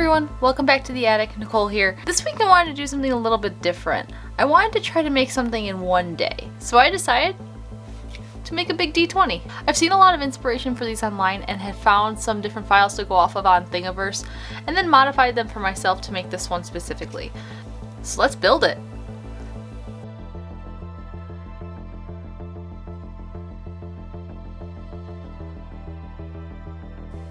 everyone, welcome back to the attic. Nicole here. This week I wanted to do something a little bit different. I wanted to try to make something in one day, so I decided to make a big D20. I've seen a lot of inspiration for these online and had found some different files to go off of on Thingiverse and then modified them for myself to make this one specifically. So let's build it.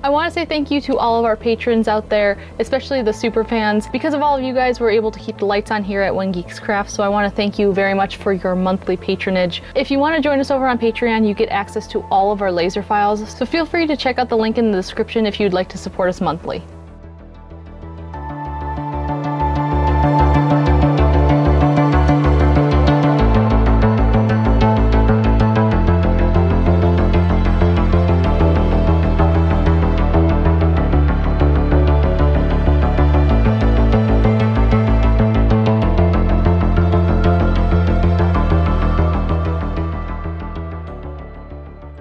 I want to say thank you to all of our patrons out there, especially the super fans. Because of all of you guys, we're able to keep the lights on here at One Geeks Craft, so I want to thank you very much for your monthly patronage. If you want to join us over on Patreon, you get access to all of our laser files, so feel free to check out the link in the description if you'd like to support us monthly.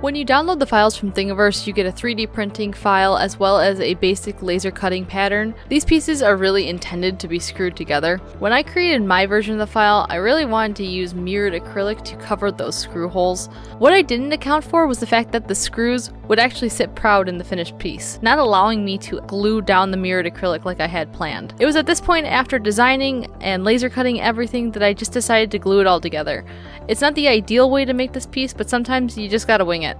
When you download the files from Thingiverse, you get a 3D printing file as well as a basic laser cutting pattern. These pieces are really intended to be screwed together. When I created my version of the file, I really wanted to use mirrored acrylic to cover those screw holes. What I didn't account for was the fact that the screws would actually sit proud in the finished piece, not allowing me to glue down the mirrored acrylic like I had planned. It was at this point after designing and laser cutting everything that I just decided to glue it all together. It's not the ideal way to make this piece, but sometimes you just gotta wing it.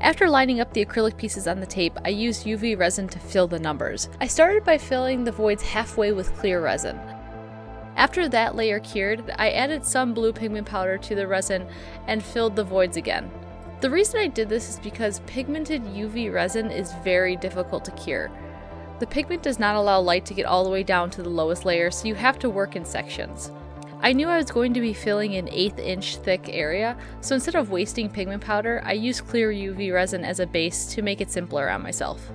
After lining up the acrylic pieces on the tape, I used UV resin to fill the numbers. I started by filling the voids halfway with clear resin. After that layer cured, I added some blue pigment powder to the resin and filled the voids again. The reason I did this is because pigmented UV resin is very difficult to cure. The pigment does not allow light to get all the way down to the lowest layer, so you have to work in sections. I knew I was going to be filling an 1/8 inch thick area, so instead of wasting pigment powder, I used clear UV resin as a base to make it simpler on myself.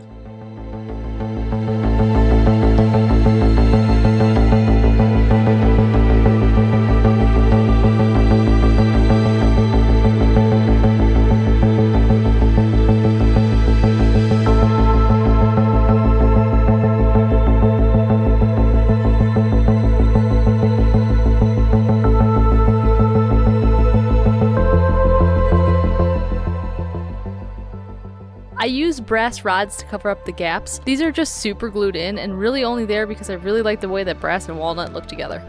I use brass rods to cover up the gaps. These are just super glued in and really only there because I really like the way that brass and walnut look together.